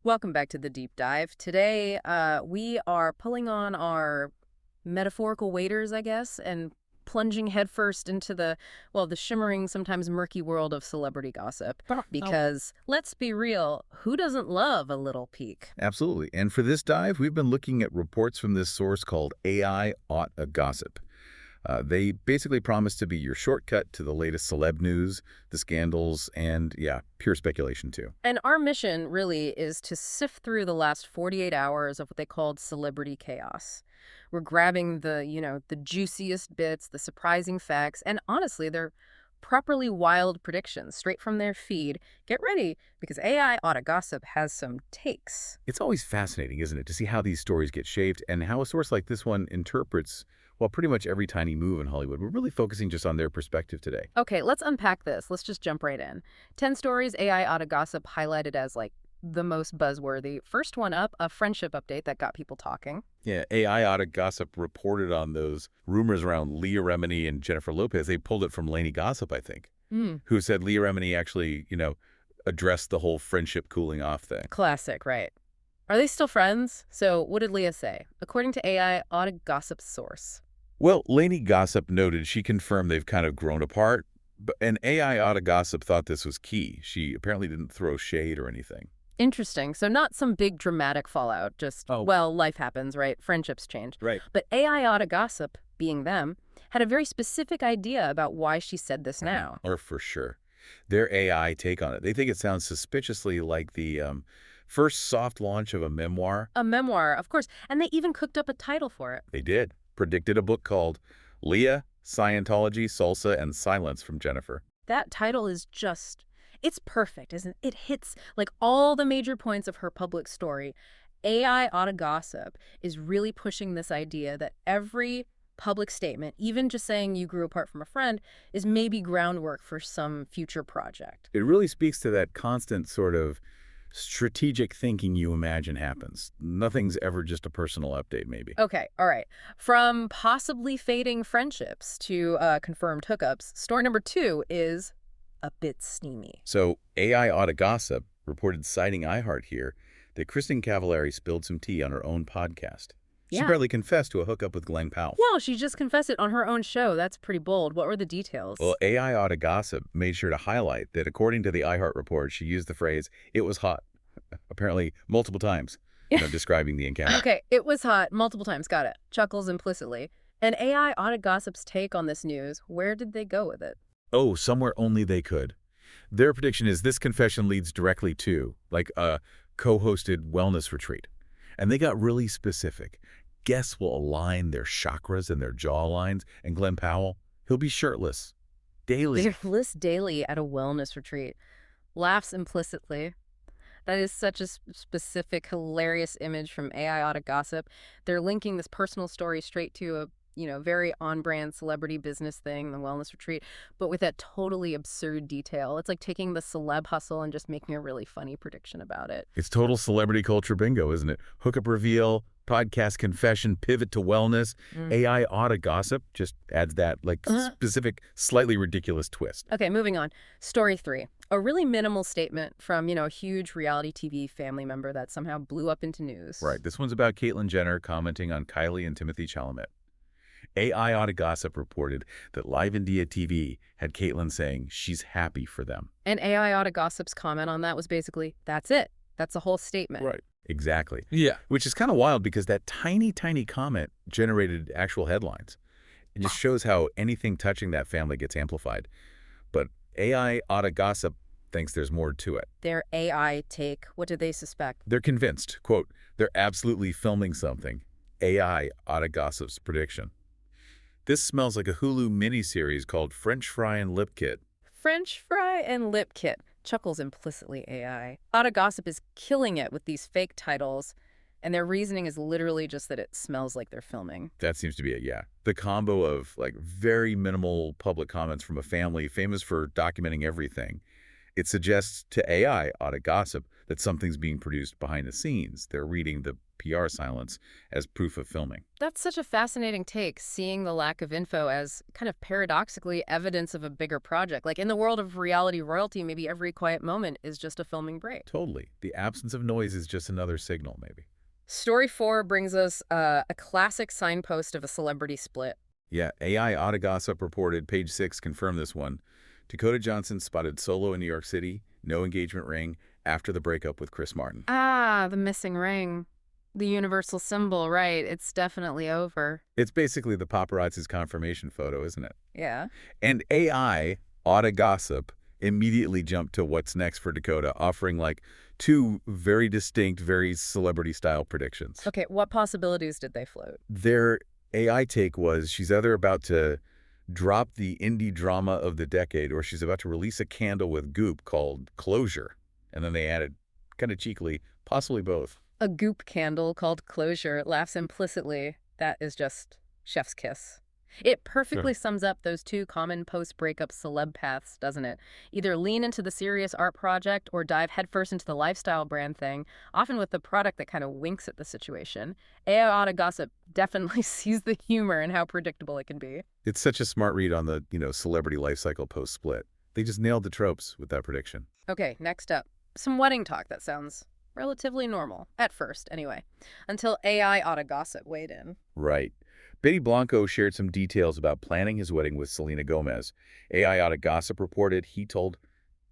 Welcome back to the deep dive. Today, we are pulling on our metaphorical waders, I guess, and plunging headfirst into the shimmering, sometimes murky world of celebrity gossip. Because, let's be real, who doesn't love a little peek? Absolutely. And for this dive, we've been looking at reports from this source called AI Ought a Gossip. They basically promise to be your shortcut to the latest celeb news, the scandals, and, yeah, pure speculation, too. And our mission, really, is to sift through the last 48 hours of what they called celebrity chaos. We're grabbing the juiciest bits, the surprising facts, and honestly, they're properly wild predictions straight from their feed. Get ready, because AI Auto Gossip has some takes. It's always fascinating, isn't it, to see how these stories get shaped and how a source like this one interprets, well, pretty much every tiny move in Hollywood. We're really focusing just on their perspective today. Okay, let's unpack this. Let's just jump right in. 10 stories AI Auto Gossip highlighted as, the most buzzworthy. First one up, a friendship update that got people talking. Yeah, AI Oughta Gossip reported on those rumors around Leah Remini and Jennifer Lopez. They pulled it from Lainey Gossip, I think, who said Leah Remini actually, addressed the whole friendship cooling off thing. Classic, right? Are they still friends? So what did Leah say? According to AI Auto Gossip's source. Well, Lainey Gossip noted she confirmed they've kind of grown apart, and AI Oughta Gossip thought this was key. She apparently didn't throw shade or anything. Interesting. So not some big dramatic fallout, just, well, life happens, right? Friendships change. Right. But AI Auto Gossip, being them, had a very specific idea about why she said this now. Or for sure. Their AI take on it. They think it sounds suspiciously like the first soft launch of a memoir. A memoir, of course. And they even cooked up a title for it. They did. Predicted a book called Leah, Scientology, Salsa, and Silence from Jennifer. That title is just, it's perfect, isn't it? It hits all the major points of her public story. AI Auto Gossip is really pushing this idea that every public statement, even just saying you grew apart from a friend, is maybe groundwork for some future project. It really speaks to that constant sort of strategic thinking you imagine happens. Nothing's ever just a personal update, maybe. Okay, all right. From possibly fading friendships to confirmed hookups, story number 2 is a bit steamy. So AI Oughta Gossip reported citing iHeart here that Kristin Cavallari spilled some tea on her own podcast. She Yeah. barely confessed to a hookup with Glen Powell. Well, she just confessed it on her own show. That's pretty bold. What were the details? Well, AI Oughta Gossip made sure to highlight that according to the iHeart report, she used the phrase, "it was hot," apparently multiple times, describing the encounter. Okay, it was hot multiple times. Got it. Chuckles implicitly. And AI Auto Gossip's take on this news, where did they go with it? Oh, somewhere only they could. Their prediction is this confession leads directly to, a co-hosted wellness retreat. And they got really specific. Guests will align their chakras and their jaw lines, and Glen Powell, he'll be shirtless. Daily. Shirtless daily at a wellness retreat. Laughs implicitly. That is such a specific, hilarious image from AI Auto Gossip. They're linking this personal story straight to a very on-brand celebrity business thing, the wellness retreat, but with that totally absurd detail. It's like taking the celeb hustle and just making a really funny prediction about it. It's total celebrity culture bingo, isn't it? Hookup reveal, podcast confession, pivot to wellness. AI Oughta Gossip just adds that specific, slightly ridiculous twist. Okay, moving on. Story 3. A really minimal statement from, a huge reality TV family member that somehow blew up into news. Right. This one's about Caitlyn Jenner commenting on Kylie and Timothy Chalamet. AI Oughta Gossip reported that Live India TV had Caitlyn saying she's happy for them. And AI Auto Gossip's comment on that was basically, that's it. That's the whole statement. Right. Exactly. Yeah. Which is kind of wild because that tiny, tiny comment generated actual headlines. It just shows how anything touching that family gets amplified. But AI Oughta Gossip thinks there's more to it. Their AI take, what do they suspect? They're convinced, quote, they're absolutely filming something. AI Oughta Gossip's prediction. This smells like a Hulu miniseries called French Fry and Lip Kit. French Fry and Lip Kit. Chuckles implicitly AI. Auto Gossip is killing it with these fake titles, and their reasoning is literally just that it smells like they're filming. That seems to be it, yeah. The combo of very minimal public comments from a family famous for documenting everything. It suggests to AI Oughta Gossip that something's being produced behind the scenes. They're reading the PR silence as proof of filming. That's such a fascinating take, seeing the lack of info as kind of paradoxically evidence of a bigger project. Like in the world of reality royalty, maybe every quiet moment is just a filming break. Totally. The absence of noise is just another signal, maybe. Story 4 brings us a classic signpost of a celebrity split. Yeah, AI Auto Gossip reported, page 6 confirmed this one. Dakota Johnson spotted solo in New York City, no engagement ring, after the breakup with Chris Martin. Ah, the missing ring. The universal symbol, right. It's definitely over. It's basically the paparazzi's confirmation photo, isn't it? Yeah. And AI Auto Gossip immediately jumped to what's next for Dakota, offering like two very distinct, very celebrity-style predictions. Okay, what possibilities did they float? Their AI take was she's either about to drop the indie drama of the decade or she's about to release a candle with goop called Closure. And then they added, kind of cheekily, possibly both. A goop candle called Closure laughs implicitly. That is just chef's kiss. It perfectly sums up those two common post-breakup celeb paths, doesn't it? Either lean into the serious art project or dive headfirst into the lifestyle brand thing, often with the product that kind of winks at the situation. AI Auto Gossip definitely sees the humor and how predictable it can be. It's such a smart read on the, celebrity life cycle post-split. They just nailed the tropes with that prediction. Okay, next up. Some wedding talk that sounds relatively normal, at first anyway, until AI Auto Gossip weighed in. Right. Betty Blanco shared some details about planning his wedding with Selena Gomez. AI Auto Gossip reported he told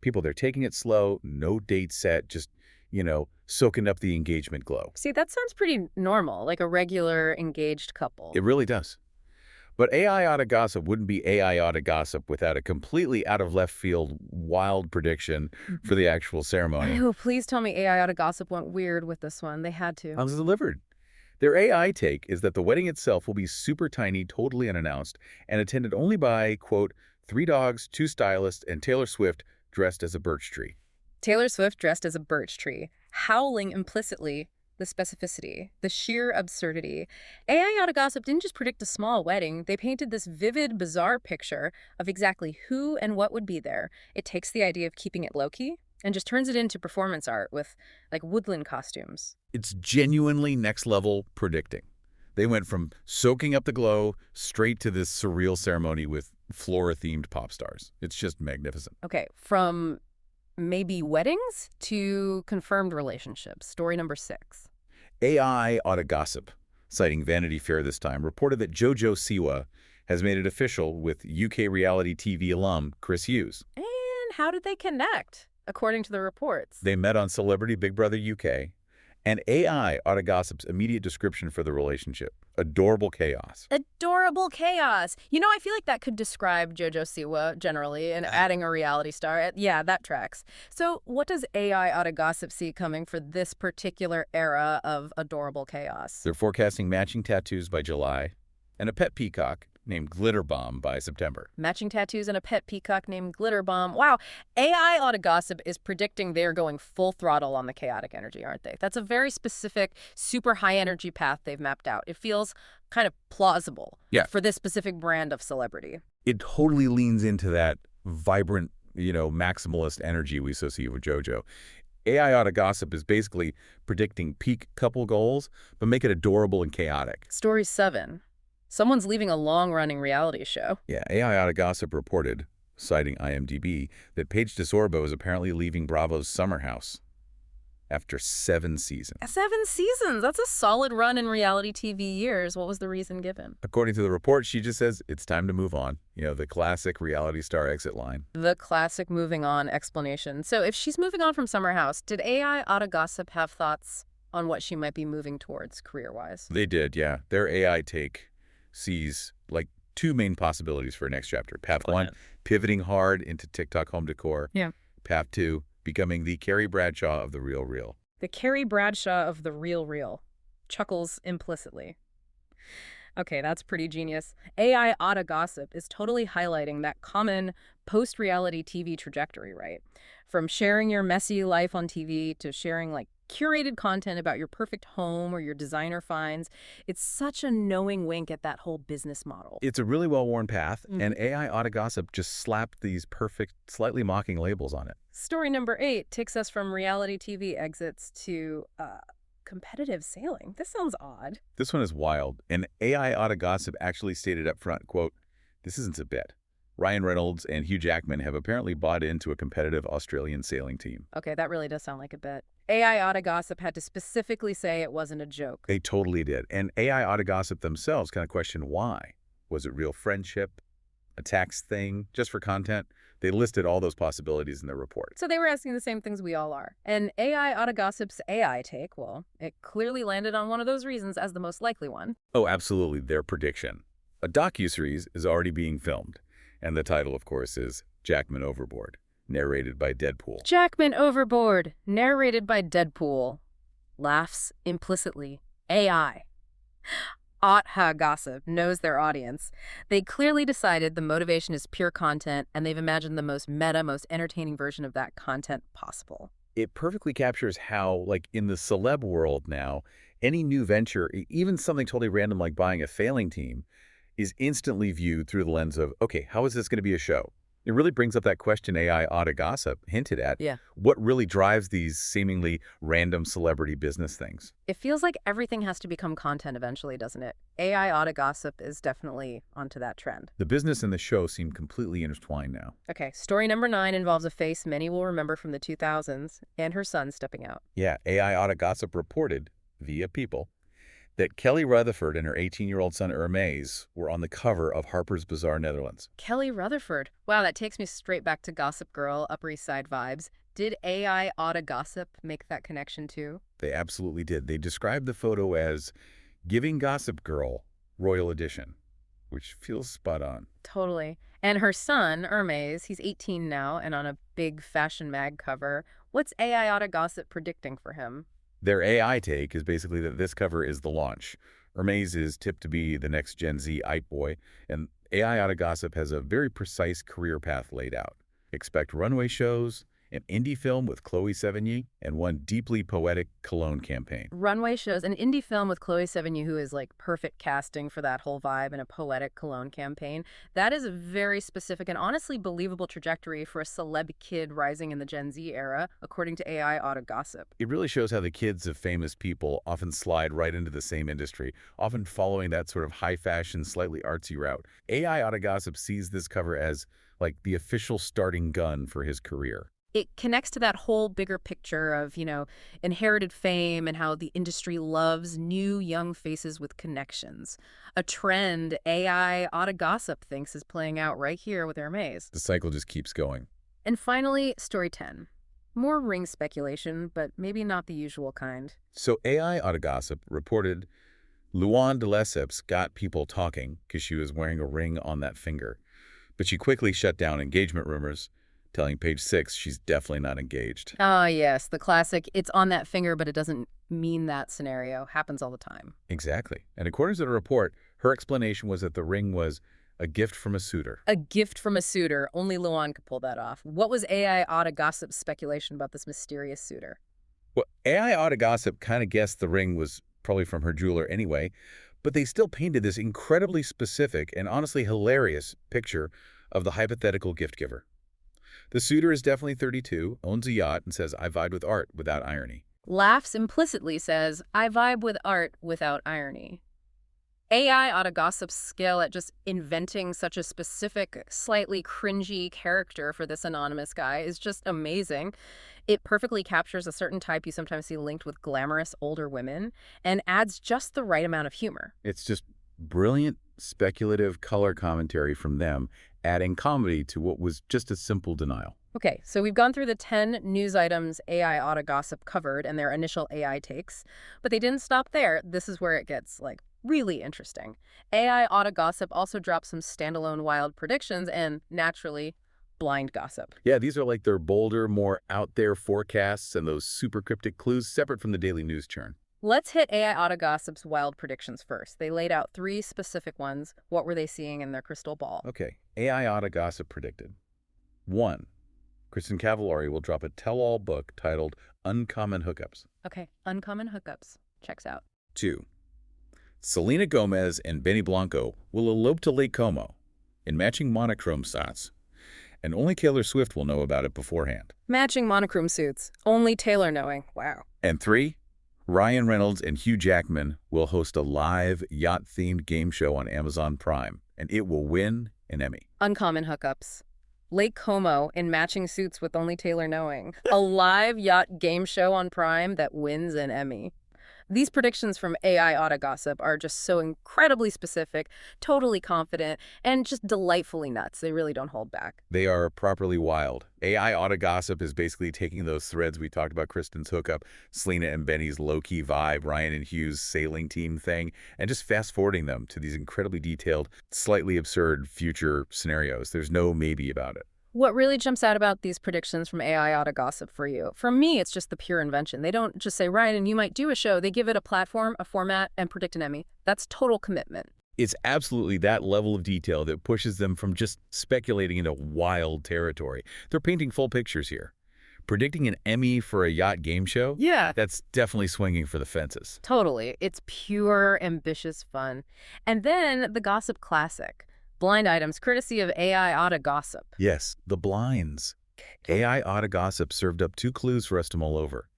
people they're taking it slow, no date set, just, soaking up the engagement glow. See, that sounds pretty normal, like a regular engaged couple. It really does. But AI Auto Gossip wouldn't be AI Auto Gossip without a completely out of left field, wild prediction for the actual ceremony. Oh, please tell me AI Auto Gossip went weird with this one. They had to. I was delivered. Their AI take is that the wedding itself will be super tiny, totally unannounced, and attended only by, quote, 3 dogs, 2 stylists, and Taylor Swift dressed as a birch tree. Taylor Swift dressed as a birch tree, howling implicitly the specificity, the sheer absurdity. AI Auto Gossip didn't just predict a small wedding. They painted this vivid, bizarre picture of exactly who and what would be there. It takes the idea of keeping it low-key and just turns it into performance art with, like, woodland costumes. It's genuinely next-level predicting. They went from soaking up the glow straight to this surreal ceremony with flora-themed pop stars. It's just magnificent. Okay, from maybe weddings to confirmed relationships. Story number 6. AI Auto Gossip, citing Vanity Fair this time, reported that JoJo Siwa has made it official with UK reality TV alum Chris Hughes. And how did they connect, according to the reports? They met on Celebrity Big Brother UK, and AI Auto Gossip's immediate description for the relationship: adorable chaos. Adorable chaos. I feel like that could describe JoJo Siwa generally, and adding a reality star. Yeah, that tracks. So what does AI Auto Gossip see coming for this particular era of adorable chaos? They're forecasting matching tattoos by July and a pet peacock named Glitter Bomb by September. Matching tattoos and a pet peacock named Glitter Bomb. Wow. AI Auto Gossip is predicting they're going full throttle on the chaotic energy, aren't they? That's a very specific, super high energy path they've mapped out. It feels kind of plausible for this specific brand of celebrity. It totally leans into that vibrant, maximalist energy we associate with JoJo. AI Auto Gossip is basically predicting peak couple goals, but make it adorable and chaotic. Story 7. Someone's leaving a long-running reality show. Yeah, AI Auto Gossip reported, citing IMDb, that Paige DeSorbo is apparently leaving Bravo's Summer House after 7 seasons. 7 seasons? That's a solid run in reality TV years. What was the reason given? According to the report, she just says it's time to move on. The classic reality star exit line. The classic moving on explanation. So if she's moving on from Summer House, did AI Auto Gossip have thoughts on what she might be moving towards career-wise? They did, yeah. Their AI take sees like 2 main possibilities for next chapter. Path 1, pivoting hard into TikTok home decor. Yeah. Path 2, becoming the Carrie Bradshaw of the Real Real. The Carrie Bradshaw of the Real Real. Chuckles implicitly. Okay, that's pretty genius. AI Auto Gossip is totally highlighting that common post-reality TV trajectory, right? From sharing your messy life on TV to sharing like curated content about your perfect home or your designer finds. It's such a knowing wink at that whole business model. It's a really well-worn path, and AI Auto Gossip just slapped these perfect, slightly mocking labels on it. Story number 8 takes us from reality TV exits to competitive sailing. This sounds odd. This one is wild. An AI Otta Gossip actually stated up front, quote, "This isn't a bit. Ryan Reynolds and Hugh Jackman have apparently bought into a competitive Australian sailing team." Okay, that really does sound like a bit. AI Otta Gossip had to specifically say it wasn't a joke. They totally did. And AI Otta Gossip themselves kind of questioned why. Was it real friendship? A tax thing? Just for content? They listed all those possibilities in their report. So they were asking the same things we all are. And AI Otta Gossip's AI take, well, it clearly landed on one of those reasons as the most likely one. Oh, absolutely, their prediction. A docuseries is already being filmed. And the title, of course, is Jackman Overboard, narrated by Deadpool. Jackman Overboard, narrated by Deadpool. Laughs implicitly. AI. Otta Gossip knows their audience. They clearly decided the motivation is pure content, and they've imagined the most meta, most entertaining version of that content possible. It perfectly captures how, like in the celeb world now, any new venture, even something totally random like buying a failing team, is instantly viewed through the lens of, okay, how is this going to be a show? It really brings up that question AI Otta Gossip hinted at. Yeah. What really drives these seemingly random celebrity business things? It feels like everything has to become content eventually, doesn't it? AI Otta Gossip is definitely onto that trend. The business and the show seem completely intertwined now. Okay, story number 9 involves a face many will remember from the 2000s and her son stepping out. Yeah, AI Otta Gossip reported, via People, that Kelly Rutherford and her 18-year-old son Hermes were on the cover of Harper's Bazaar Netherlands. Kelly Rutherford. Wow, that takes me straight back to Gossip Girl, Upper East Side vibes. Did AI Otta Gossip make that connection too? They absolutely did. They described the photo as giving Gossip Girl Royal Edition, which feels spot on. Totally. And her son, Hermes, he's 18 now and on a big fashion mag cover. What's AI Otta Gossip predicting for him? Their AI take is basically that this cover is the launch. Hermes is tipped to be the next Gen Z IT boy, and AI Otta Gossip has a very precise career path laid out. Expect runway shows, an indie film with Chloe Sevigny, and one deeply poetic cologne campaign. Runway shows, an indie film with Chloe Sevigny, who is like perfect casting for that whole vibe, and a poetic cologne campaign. That is a very specific and honestly believable trajectory for a celeb kid rising in the Gen Z era, according to AI Otta Gossip. It really shows how the kids of famous people often slide right into the same industry, often following that sort of high-fashion, slightly artsy route. AI Otta Gossip sees this cover as, like, the official starting gun for his career. It connects to that whole bigger picture of, inherited fame and how the industry loves new young faces with connections. A trend AI Otta Gossip thinks is playing out right here with Hermes. The cycle just keeps going. And finally, story 10. More ring speculation, but maybe not the usual kind. So AI Otta Gossip reported Luann de Lesseps got people talking because she was wearing a ring on that finger. But she quickly shut down engagement rumors, telling Page 6 she's definitely not engaged. Ah, yes, the classic, it's on that finger, but it doesn't mean that scenario. Happens all the time. Exactly. And according to the report, her explanation was that the ring was a gift from a suitor. A gift from a suitor. Only Luann could pull that off. What was AI Otta Gossip's speculation about this mysterious suitor? Well, AI Otta Gossip kind of guessed the ring was probably from her jeweler anyway, but they still painted this incredibly specific and honestly hilarious picture of the hypothetical gift giver. The suitor is definitely 32, owns a yacht, and says, "I vibe with art without irony." Laughs implicitly says, I vibe with art without irony. AI Otta Gossip's skill at just inventing such a specific, slightly cringy character for this anonymous guy is just amazing. It perfectly captures a certain type you sometimes see linked with glamorous older women and adds just the right amount of humor. It's just brilliant, speculative color commentary from them, adding comedy to what was just a simple denial. Okay, so we've gone through the 10 news items AI Otta Gossip covered and their initial AI takes, but they didn't stop there. This is where it gets, really interesting. AI Otta Gossip also dropped some standalone wild predictions and, naturally, blind gossip. Yeah, these are like their bolder, more out there forecasts and those super cryptic clues separate from the daily news churn. Let's hit AI Otta Gossip's wild predictions first. They laid out 3 specific ones. What were they seeing in their crystal ball? Okay, AI Otta Gossip predicted. 1. Kristin Cavallari will drop a tell-all book titled Uncommon Hookups. Okay, uncommon hookups. Checks out. 2. Selena Gomez and Benny Blanco will elope to Lake Como in matching monochrome shots. and only Taylor Swift will know about it beforehand. Matching monochrome suits. Only Taylor knowing. Wow. And 3, Ryan Reynolds and Hugh Jackman will host a live yacht-themed game show on Amazon Prime, and it will win an Emmy. Uncommon hookups. Lake Como in matching suits with only Taylor knowing. A live yacht game show on Prime that wins an Emmy. These predictions from AI Auto Gossip are just so incredibly specific, totally confident, and just delightfully nuts. They really don't hold back. They are properly wild. AI Auto Gossip is basically taking those threads we talked about, Kristin's hookup, Selena and Benny's low-key vibe, Ryan and Hugh's sailing team thing, and just fast-forwarding them to these incredibly detailed, slightly absurd future scenarios. There's no maybe about it. What really jumps out about these predictions from AI Auto Gossip for you? For me, it's just the pure invention. They don't just say, Ryan, you might do a show. They give it a platform, a format, and predict an Emmy. That's total commitment. It's absolutely that level of detail that pushes them from just speculating into wild territory. They're painting full pictures here. Predicting an Emmy for a yacht game show? Yeah. That's definitely swinging for the fences. Totally. It's pure, ambitious fun. And then the gossip classic. Blind items courtesy of AI Auto Gossip. Yes, the blinds. AI Auto Gossip served up 2 clues for us to mull over.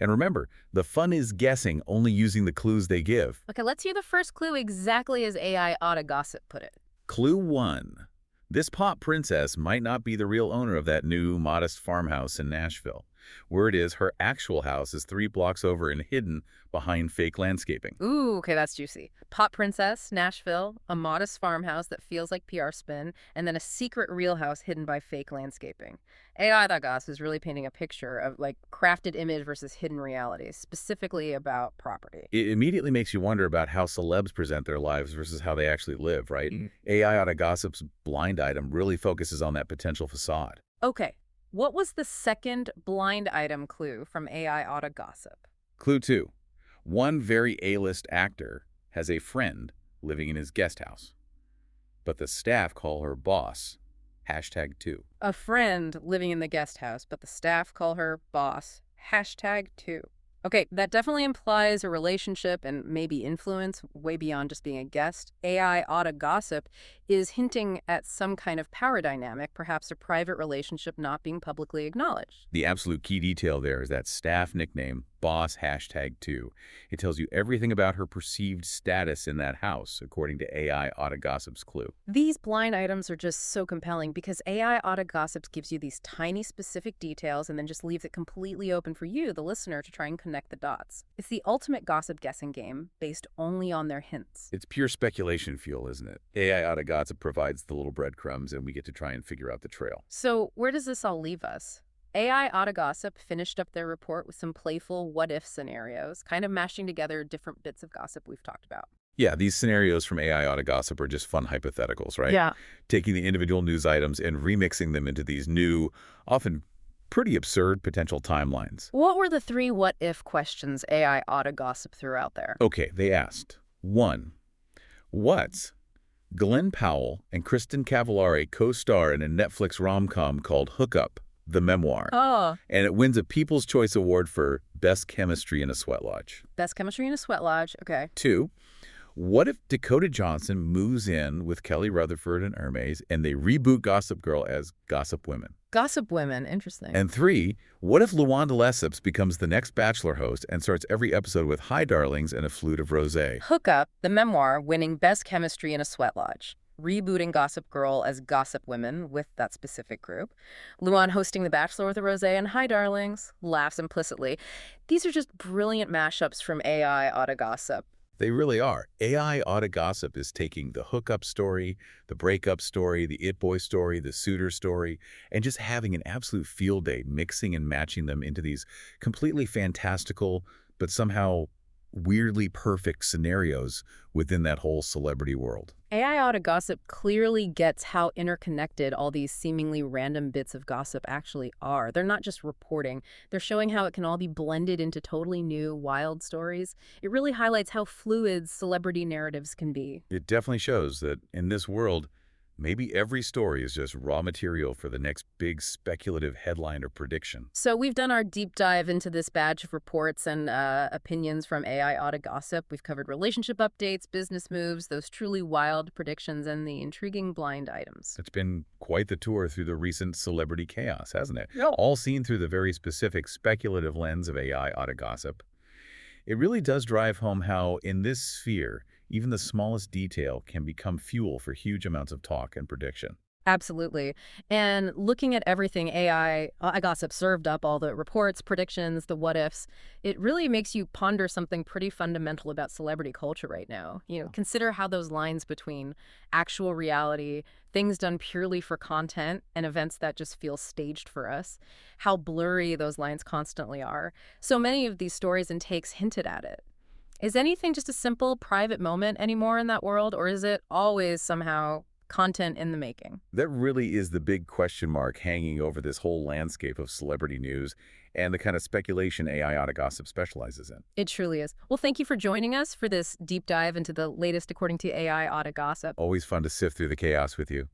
And remember, the fun is guessing only using the clues they give. Okay, let's hear the first clue exactly as AI Auto Gossip put it. Clue 1. This pop princess might not be the real owner of that new, modest farmhouse in Nashville. Word is her actual house is 3 blocks over and hidden behind fake landscaping. Ooh, okay, that's juicy. Pop princess, Nashville, a modest farmhouse that feels like PR spin, and then a secret real house hidden by fake landscaping. AI Dagas is really painting a picture of like crafted image versus hidden reality, specifically about property. It immediately makes you wonder about how celebs present their lives versus how they actually live, right? AI Auto Gossip's blind item really focuses on that potential facade. Okay, what was the second blind item clue from AI Auto Gossip? Clue 2. One very A-list actor has a friend living in his guest house, but the staff call her boss. #2. A friend living in the guest house, but the staff call her boss. #2. Okay, that definitely implies a relationship and maybe influence way beyond just being a guest. AI Auto Gossip is hinting at some kind of power dynamic, perhaps a private relationship not being publicly acknowledged. The absolute key detail there is that staff nickname, boss #2. It tells you everything about her perceived status in that house, according to AI Auto Gossip's clue. These blind items are just so compelling because AI Auto Gossip gives you these tiny specific details and then just leaves it completely open for you, the listener, to try and connect the dots. It's the ultimate gossip guessing game based only on their hints. It's pure speculation fuel, isn't it? AI Auto Gossip provides the little breadcrumbs and we get to try and figure out the trail. So where does this all leave us? AI Auto Gossip finished up their report with some playful what-if scenarios, kind of mashing together different bits of gossip we've talked about. Yeah, these scenarios from AI Auto Gossip are just fun hypotheticals, right? Yeah. Taking the individual news items and remixing them into these new, often pretty absurd potential timelines. What were the 3 what-if questions AI Auto Gossip threw out there? Okay, they asked, 1. What's Glen Powell and Kristin Cavallari co-star in a Netflix rom-com called Hookup, the memoir. Oh. And it wins a People's Choice Award for Best Chemistry in a Sweat Lodge. Best chemistry in a sweat lodge. Okay. 2. What if Dakota Johnson moves in with Kelly Rutherford and Hermes and they reboot Gossip Girl as Gossip Women? Gossip women. Interesting. And 3. What if Luann becomes the next Bachelor host and starts every episode with Hi Darlings and a flute of rosé? Hookup, the memoir, winning Best Chemistry in a Sweat Lodge. Rebooting Gossip Girl as Gossip Women with that specific group. Luann hosting The Bachelor with a rosé and Hi Darlings. Laughs implicitly. These are just brilliant mashups from AI Auto Gossip. They really are. AI Auto Gossip is taking the hookup story, the breakup story, the it boy story, the suitor story, and just having an absolute field day mixing and matching them into these completely fantastical but somehow weirdly perfect scenarios within that whole celebrity world. AI Auto Gossip clearly gets how interconnected all these seemingly random bits of gossip actually are. They're not just reporting. They're showing how it can all be blended into totally new, wild stories. It really highlights how fluid celebrity narratives can be. It definitely shows that in this world, Maybe every story is just raw material for the next big speculative headline or prediction. So we've done our deep dive into this batch of reports and opinions from AI auto gossip. We've covered relationship updates, business moves, those truly wild predictions, and the intriguing blind items. It's been quite the tour through the recent celebrity chaos, hasn't it? Yeah. All seen through the very specific speculative lens of AI auto gossip. It really does drive home how, in this sphere, even the smallest detail can become fuel for huge amounts of talk and prediction. Absolutely. And looking at everything AI, I gossip served up, all the reports, predictions, the what ifs, it really makes you ponder something pretty fundamental about celebrity culture right now. Consider how those lines between actual reality, things done purely for content, and events that just feel staged for us, how blurry those lines constantly are. So many of these stories and takes hinted at it. Is anything just a simple private moment anymore in that world, or is it always somehow content in the making? That really is the big question mark hanging over this whole landscape of celebrity news and the kind of speculation AI auto gossip specializes in. It truly is. Well, thank you for joining us for this deep dive into the latest according to AI auto gossip. Always fun to sift through the chaos with you.